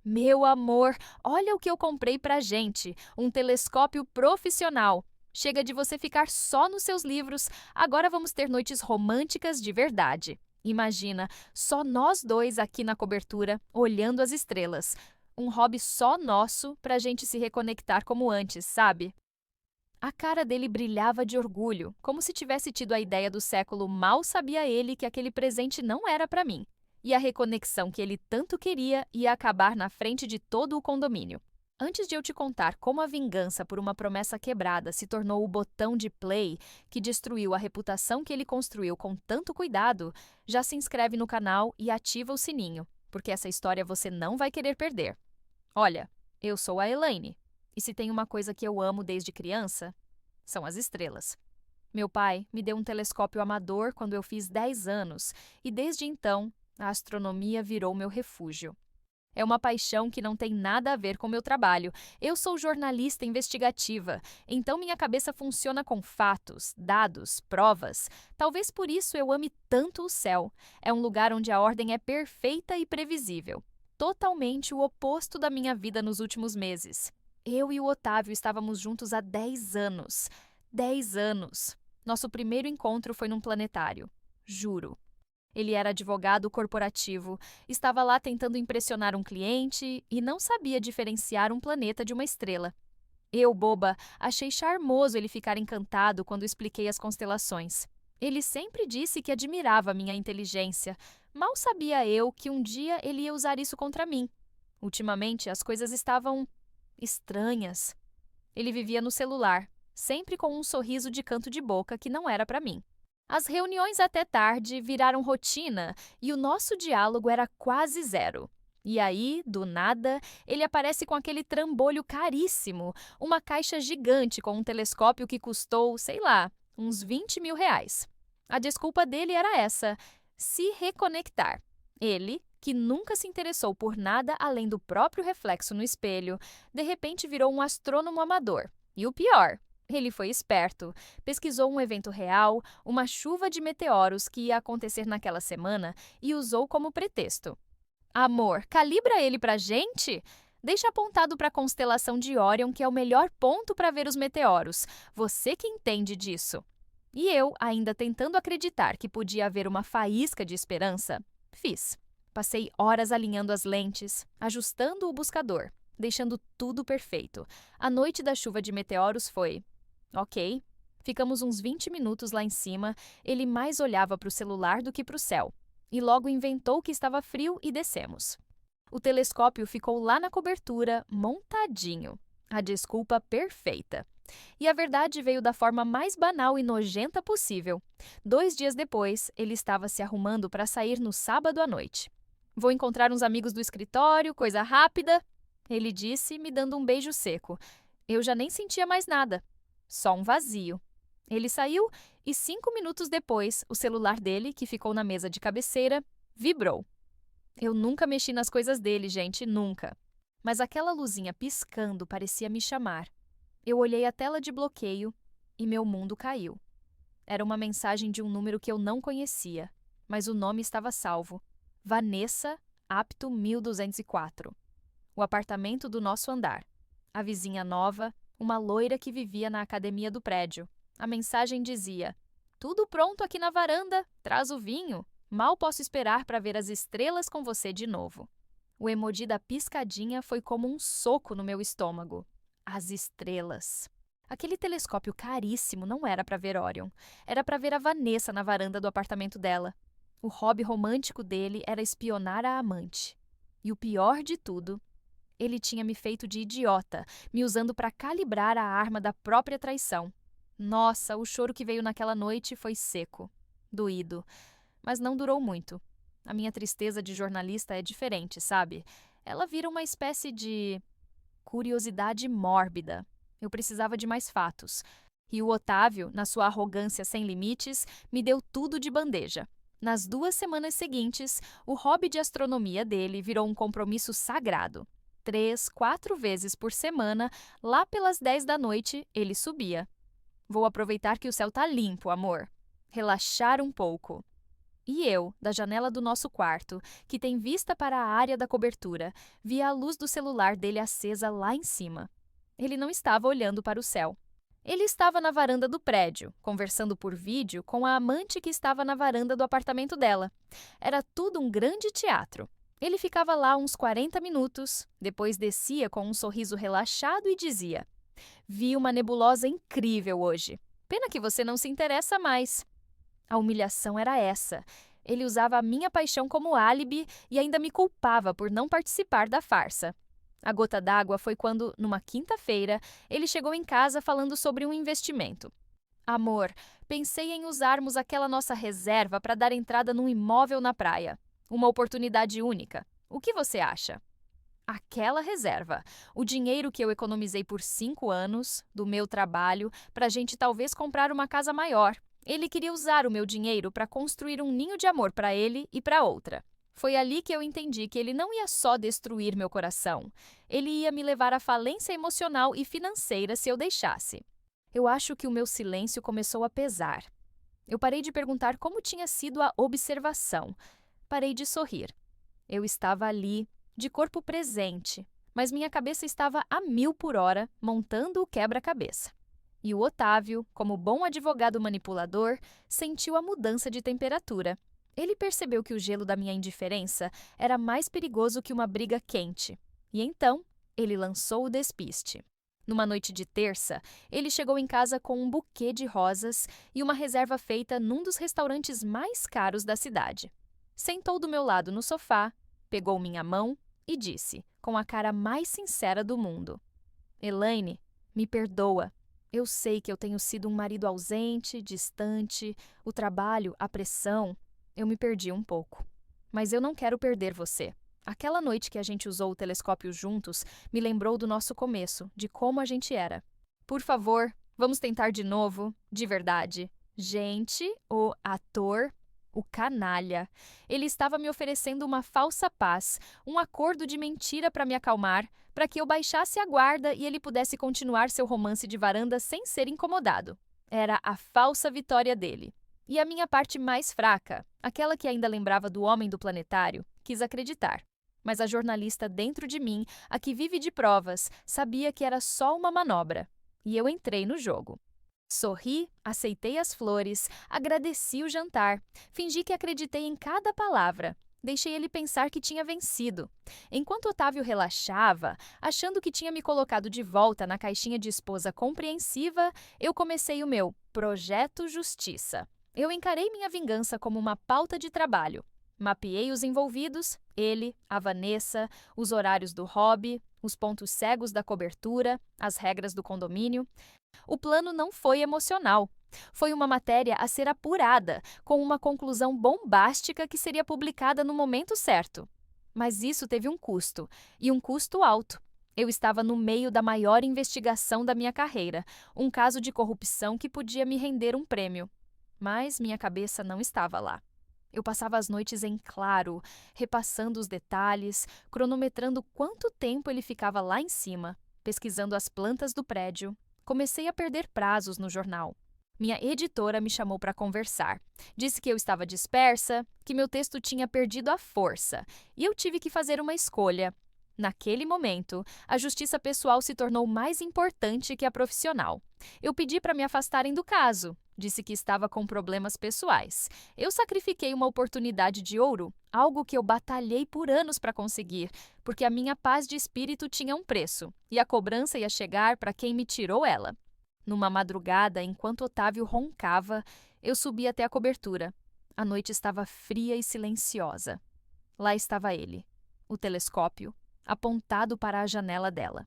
Meu amor, olha o que eu comprei pra gente, um telescópio profissional. Chega de você ficar só nos seus livros, agora vamos ter noites românticas de verdade. Imagina, só nós dois aqui na cobertura, olhando as estrelas. Um hobby só nosso pra gente se reconectar como antes, sabe? A cara dele brilhava de orgulho, como se tivesse tido a ideia do século. Mal sabia ele que aquele presente não era para mim. E a reconexão que ele tanto queria ia acabar na frente de todo o condomínio. Antes de eu te contar como a vingança por uma promessa quebrada se tornou o botão de play que destruiu a reputação que ele construiu com tanto cuidado, já se inscreve no canal e ativa o sininho, porque essa história você não vai querer perder. Olha, eu sou a Elaine, e se tem uma coisa que eu amo desde criança, são as estrelas. Meu pai me deu um telescópio amador quando eu fiz 10 anos, e desde então, a astronomia virou meu refúgio. É uma paixão que não tem nada a ver com meu trabalho. Eu sou jornalista investigativa, então minha cabeça funciona com fatos, dados, provas. Talvez por isso eu ame tanto o céu. É um lugar onde a ordem é perfeita e previsível. Totalmente o oposto da minha vida nos últimos meses. Eu e o Otávio estávamos juntos há 10 anos. 10 anos. Nosso primeiro encontro foi num planetário. Juro. Ele era advogado corporativo, estava lá tentando impressionar um cliente e não sabia diferenciar um planeta de uma estrela. Eu, boba, achei charmoso ele ficar encantado quando expliquei as constelações. Ele sempre disse que admirava minha inteligência. Mal sabia eu que um dia ele ia usar isso contra mim. Ultimamente, as coisas estavam estranhas. Ele vivia no celular, sempre com um sorriso de canto de boca que não era para mim. As reuniões até tarde viraram rotina e o nosso diálogo era quase zero. E aí, do nada, ele aparece com aquele trambolho caríssimo, uma caixa gigante com um telescópio que custou, sei lá, uns 20 mil reais. A desculpa dele era essa: se reconectar. Ele, que nunca se interessou por nada além do próprio reflexo no espelho, de repente virou um astrônomo amador. E o pior, ele foi esperto. Pesquisou um evento real, uma chuva de meteoros que ia acontecer naquela semana e usou como pretexto. Amor, calibra ele pra gente? Deixa apontado para a constelação de Órion, que é o melhor ponto para ver os meteoros. Você que entende disso. E eu, ainda tentando acreditar que podia haver uma faísca de esperança, fiz. Passei horas alinhando as lentes, ajustando o buscador, deixando tudo perfeito. A noite da chuva de meteoros foi ok. Ficamos uns 20 minutos lá em cima, ele mais olhava para o celular do que para o céu. E logo inventou que estava frio e descemos. O telescópio ficou lá na cobertura, montadinho. A desculpa perfeita. E a verdade veio da forma mais banal e nojenta possível. 2 dias depois, ele estava se arrumando para sair no sábado à noite. Vou encontrar uns amigos do escritório, coisa rápida, ele disse, me dando um beijo seco. Eu já nem sentia mais nada. Só um vazio. Ele saiu e 5 minutos depois, o celular dele, que ficou na mesa de cabeceira, vibrou. Eu nunca mexi nas coisas dele, gente, nunca. Mas aquela luzinha piscando parecia me chamar. Eu olhei a tela de bloqueio e meu mundo caiu. Era uma mensagem de um número que eu não conhecia, mas o nome estava salvo. Vanessa, apto 1204. O apartamento do nosso andar. A vizinha nova, uma loira que vivia na academia do prédio. A mensagem dizia: tudo pronto aqui na varanda, traz o vinho. Mal posso esperar para ver as estrelas com você de novo. O emoji da piscadinha foi como um soco no meu estômago. As estrelas. Aquele telescópio caríssimo não era para ver Orion. Era para ver a Vanessa na varanda do apartamento dela. O hobby romântico dele era espionar a amante. E o pior de tudo, ele tinha me feito de idiota, me usando para calibrar a arma da própria traição. Nossa, o choro que veio naquela noite foi seco, doído, mas não durou muito. A minha tristeza de jornalista é diferente, sabe? Ela vira uma espécie de curiosidade mórbida. Eu precisava de mais fatos. E o Otávio, na sua arrogância sem limites, me deu tudo de bandeja. Nas 2 semanas seguintes, o hobby de astronomia dele virou um compromisso sagrado. 3, 4 vezes por semana, lá pelas 10 da noite, ele subia. Vou aproveitar que o céu tá limpo, amor. Relaxar um pouco. E eu, da janela do nosso quarto, que tem vista para a área da cobertura, via a luz do celular dele acesa lá em cima. Ele não estava olhando para o céu. Ele estava na varanda do prédio, conversando por vídeo com a amante que estava na varanda do apartamento dela. Era tudo um grande teatro. Ele ficava lá uns 40 minutos, depois descia com um sorriso relaxado e dizia: Vi uma nebulosa incrível hoje. Pena que você não se interessa mais. A humilhação era essa. Ele usava a minha paixão como álibi e ainda me culpava por não participar da farsa. A gota d'água foi quando, numa quinta-feira, ele chegou em casa falando sobre um investimento. Amor, pensei em usarmos aquela nossa reserva para dar entrada num imóvel na praia. Uma oportunidade única. O que você acha? Aquela reserva, o dinheiro que eu economizei por 5 anos, do meu trabalho, para a gente talvez comprar uma casa maior. Ele queria usar o meu dinheiro para construir um ninho de amor para ele e para outra. Foi ali que eu entendi que ele não ia só destruir meu coração, ele ia me levar à falência emocional e financeira se eu deixasse. Eu acho que o meu silêncio começou a pesar. Eu parei de perguntar como tinha sido a observação. Parei de sorrir. Eu estava ali, de corpo presente, mas minha cabeça estava a 1000 por hora, montando o quebra-cabeça. E o Otávio, como bom advogado manipulador, sentiu a mudança de temperatura. Ele percebeu que o gelo da minha indiferença era mais perigoso que uma briga quente. E então, ele lançou o despiste. Numa noite de terça, ele chegou em casa com um buquê de rosas e uma reserva feita num dos restaurantes mais caros da cidade. Sentou do meu lado no sofá, pegou minha mão e disse, com a cara mais sincera do mundo: Elaine, me perdoa. Eu sei que eu tenho sido um marido ausente, distante, o trabalho, a pressão. Eu me perdi um pouco. Mas eu não quero perder você. Aquela noite que a gente usou o telescópio juntos me lembrou do nosso começo, de como a gente era. Por favor, vamos tentar de novo, de verdade. Gente, o ator, o canalha. Ele estava me oferecendo uma falsa paz, um acordo de mentira para me acalmar, para que eu baixasse a guarda e ele pudesse continuar seu romance de varanda sem ser incomodado. Era a falsa vitória dele. E a minha parte mais fraca, aquela que ainda lembrava do homem do planetário, quis acreditar. Mas a jornalista dentro de mim, a que vive de provas, sabia que era só uma manobra. E eu entrei no jogo. Sorri, aceitei as flores, agradeci o jantar, fingi que acreditei em cada palavra. Deixei ele pensar que tinha vencido. Enquanto Otávio relaxava, achando que tinha me colocado de volta na caixinha de esposa compreensiva, eu comecei o meu Projeto Justiça. Eu encarei minha vingança como uma pauta de trabalho. Mapeei os envolvidos, ele, a Vanessa, os horários do hobby, os pontos cegos da cobertura, as regras do condomínio. O plano não foi emocional. Foi uma matéria a ser apurada, com uma conclusão bombástica que seria publicada no momento certo. Mas isso teve um custo, e um custo alto. Eu estava no meio da maior investigação da minha carreira, um caso de corrupção que podia me render um prêmio. Mas minha cabeça não estava lá. Eu passava as noites em claro, repassando os detalhes, cronometrando quanto tempo ele ficava lá em cima, pesquisando as plantas do prédio. Comecei a perder prazos no jornal. Minha editora me chamou para conversar. Disse que eu estava dispersa, que meu texto tinha perdido a força, e eu tive que fazer uma escolha. Naquele momento, a justiça pessoal se tornou mais importante que a profissional. Eu pedi para me afastarem do caso. Disse que estava com problemas pessoais. Eu sacrifiquei uma oportunidade de ouro, algo que eu batalhei por anos para conseguir, porque a minha paz de espírito tinha um preço, e a cobrança ia chegar para quem me tirou ela. Numa madrugada, enquanto Otávio roncava, eu subi até a cobertura. A noite estava fria e silenciosa. Lá estava ele, o telescópio, apontado para a janela dela.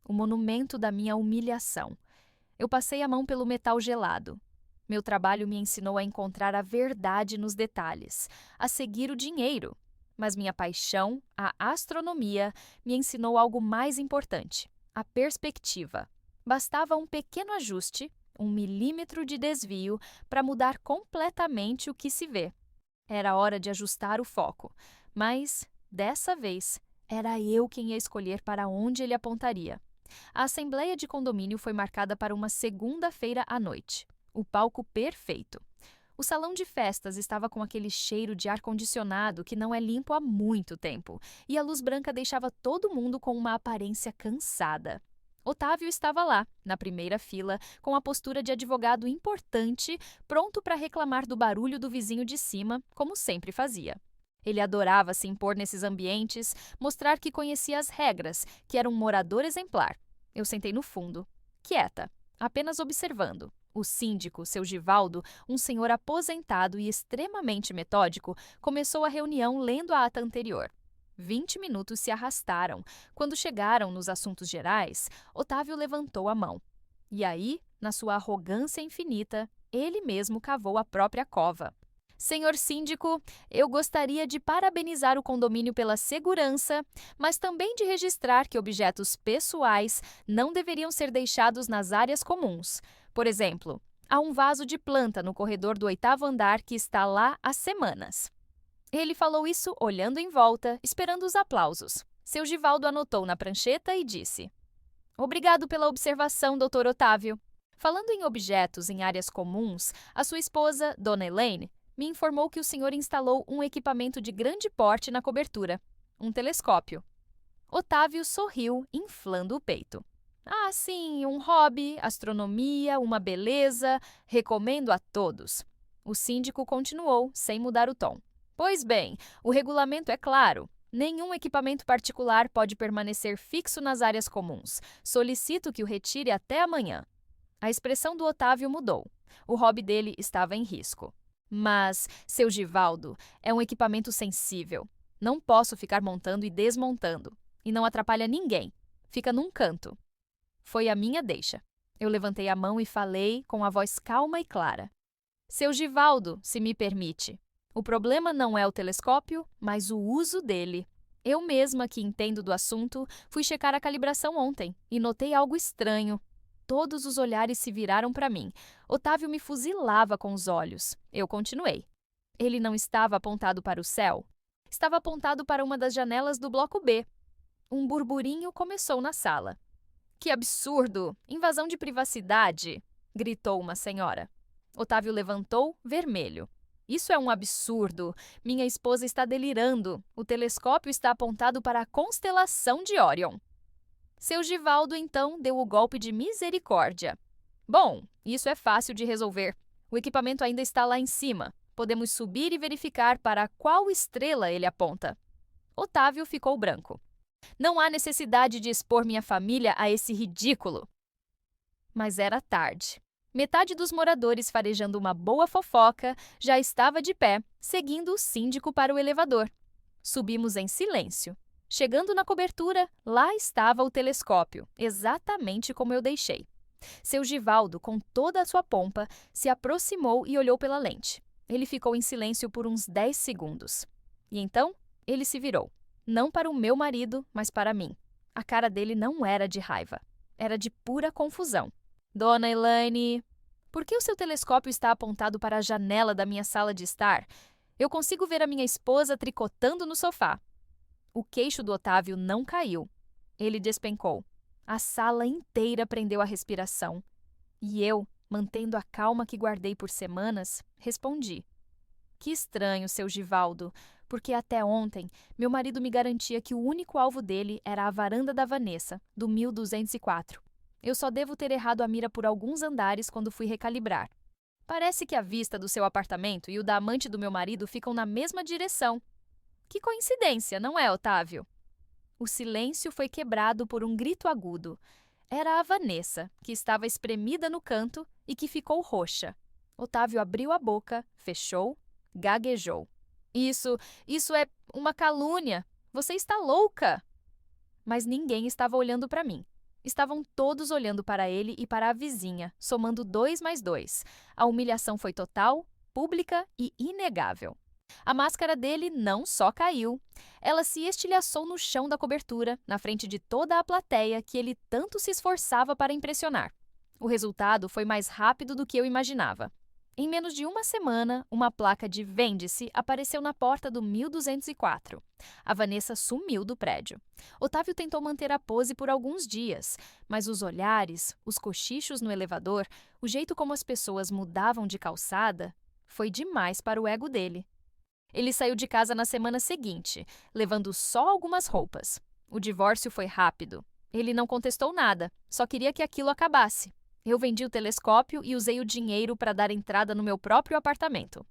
O monumento da minha humilhação. Eu passei a mão pelo metal gelado. Meu trabalho me ensinou a encontrar a verdade nos detalhes, a seguir o dinheiro. Mas minha paixão, a astronomia, me ensinou algo mais importante: a perspectiva. Bastava um pequeno ajuste, 1 milímetro de desvio, para mudar completamente o que se vê. Era hora de ajustar o foco, mas, dessa vez, era eu quem ia escolher para onde ele apontaria. A assembleia de condomínio foi marcada para uma segunda-feira à noite. O palco perfeito. O salão de festas estava com aquele cheiro de ar-condicionado que não é limpo há muito tempo, e a luz branca deixava todo mundo com uma aparência cansada. Otávio estava lá, na primeira fila, com a postura de advogado importante, pronto para reclamar do barulho do vizinho de cima, como sempre fazia. Ele adorava se impor nesses ambientes, mostrar que conhecia as regras, que era um morador exemplar. Eu sentei no fundo, quieta, apenas observando. O síndico, seu Givaldo, um senhor aposentado e extremamente metódico, começou a reunião lendo a ata anterior. 20 minutos se arrastaram. Quando chegaram nos assuntos gerais, Otávio levantou a mão. E aí, na sua arrogância infinita, ele mesmo cavou a própria cova. Senhor síndico, eu gostaria de parabenizar o condomínio pela segurança, mas também de registrar que objetos pessoais não deveriam ser deixados nas áreas comuns. Por exemplo, há um vaso de planta no corredor do 8º andar que está lá há semanas. Ele falou isso olhando em volta, esperando os aplausos. Seu Givaldo anotou na prancheta e disse: Obrigado pela observação, Dr. Otávio. Falando em objetos em áreas comuns, a sua esposa, Dona Elaine, me informou que o senhor instalou um equipamento de grande porte na cobertura, um telescópio. Otávio sorriu, inflando o peito. Ah, sim, um hobby, astronomia, uma beleza, recomendo a todos. O síndico continuou, sem mudar o tom. Pois bem, o regulamento é claro. Nenhum equipamento particular pode permanecer fixo nas áreas comuns. Solicito que o retire até amanhã. A expressão do Otávio mudou. O hobby dele estava em risco. Mas, seu Givaldo, é um equipamento sensível. Não posso ficar montando e desmontando. E não atrapalha ninguém. Fica num canto. Foi a minha deixa. Eu levantei a mão e falei com a voz calma e clara. Seu Givaldo, se me permite. O problema não é o telescópio, mas o uso dele. Eu mesma, que entendo do assunto, fui checar a calibração ontem e notei algo estranho. Todos os olhares se viraram para mim. Otávio me fuzilava com os olhos. Eu continuei. Ele não estava apontado para o céu. Estava apontado para uma das janelas do bloco B. Um burburinho começou na sala. Que absurdo! Invasão de privacidade! Gritou uma senhora. Otávio levantou, vermelho. Isso é um absurdo. Minha esposa está delirando. O telescópio está apontado para a constelação de Órion. Seu Givaldo, então, deu o golpe de misericórdia. Bom, isso é fácil de resolver. O equipamento ainda está lá em cima. Podemos subir e verificar para qual estrela ele aponta. Otávio ficou branco. Não há necessidade de expor minha família a esse ridículo. Mas era tarde. Metade dos moradores, farejando uma boa fofoca, já estava de pé, seguindo o síndico para o elevador. Subimos em silêncio. Chegando na cobertura, lá estava o telescópio, exatamente como eu deixei. Seu Givaldo, com toda a sua pompa, se aproximou e olhou pela lente. Ele ficou em silêncio por uns 10 segundos. E então, ele se virou. Não para o meu marido, mas para mim. A cara dele não era de raiva. Era de pura confusão. Dona Elaine, por que o seu telescópio está apontado para a janela da minha sala de estar? Eu consigo ver a minha esposa tricotando no sofá. O queixo do Otávio não caiu. Ele despencou. A sala inteira prendeu a respiração. E eu, mantendo a calma que guardei por semanas, respondi. Que estranho, seu Givaldo, porque até ontem meu marido me garantia que o único alvo dele era a varanda da Vanessa, do 1204. Eu só devo ter errado a mira por alguns andares quando fui recalibrar. Parece que a vista do seu apartamento e o da amante do meu marido ficam na mesma direção. Que coincidência, não é, Otávio? O silêncio foi quebrado por um grito agudo. Era a Vanessa, que estava espremida no canto e que ficou roxa. Otávio abriu a boca, fechou, gaguejou. Isso é uma calúnia. Você está louca! Mas ninguém estava olhando para mim. Estavam todos olhando para ele e para a vizinha, somando 2 mais 2. A humilhação foi total, pública e inegável. A máscara dele não só caiu, ela se estilhaçou no chão da cobertura, na frente de toda a plateia que ele tanto se esforçava para impressionar. O resultado foi mais rápido do que eu imaginava. Em menos de uma semana, uma placa de "Vende-se" apareceu na porta do 1204. A Vanessa sumiu do prédio. Otávio tentou manter a pose por alguns dias, mas os olhares, os cochichos no elevador, o jeito como as pessoas mudavam de calçada, Foi demais para o ego dele. Ele saiu de casa na semana seguinte, levando só algumas roupas. O divórcio foi rápido. Ele não contestou nada, só queria que aquilo acabasse. Eu vendi o telescópio e usei o dinheiro para dar entrada no meu próprio apartamento.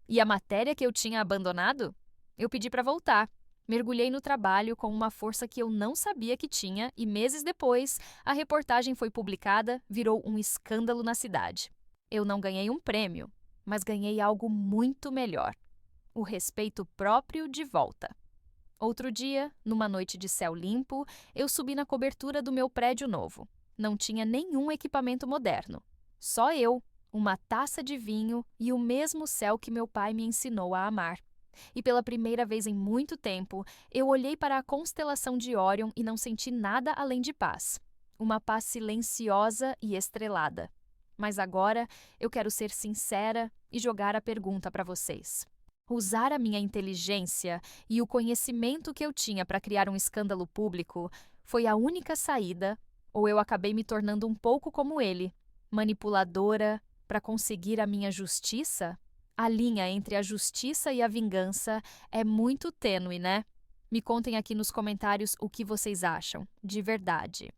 E a matéria que eu tinha abandonado? Eu pedi para voltar. Mergulhei no trabalho com uma força que eu não sabia que tinha e meses depois, a reportagem foi publicada, virou um escândalo na cidade. Eu não ganhei um prêmio, mas ganhei algo muito melhor: o respeito próprio de volta. Outro dia, numa noite de céu limpo, eu subi na cobertura do meu prédio novo. Não tinha nenhum equipamento moderno. Só eu, uma taça de vinho e o mesmo céu que meu pai me ensinou a amar. E pela primeira vez em muito tempo, eu olhei para a constelação de Órion e não senti nada além de paz. Uma paz silenciosa e estrelada. Mas agora eu quero ser sincera e jogar a pergunta para vocês. Usar a minha inteligência e o conhecimento que eu tinha para criar um escândalo público foi a única saída, ou eu acabei me tornando um pouco como ele, manipuladora para conseguir a minha justiça? A linha entre a justiça e a vingança é muito tênue, né? Me contem aqui nos comentários o que vocês acham, de verdade.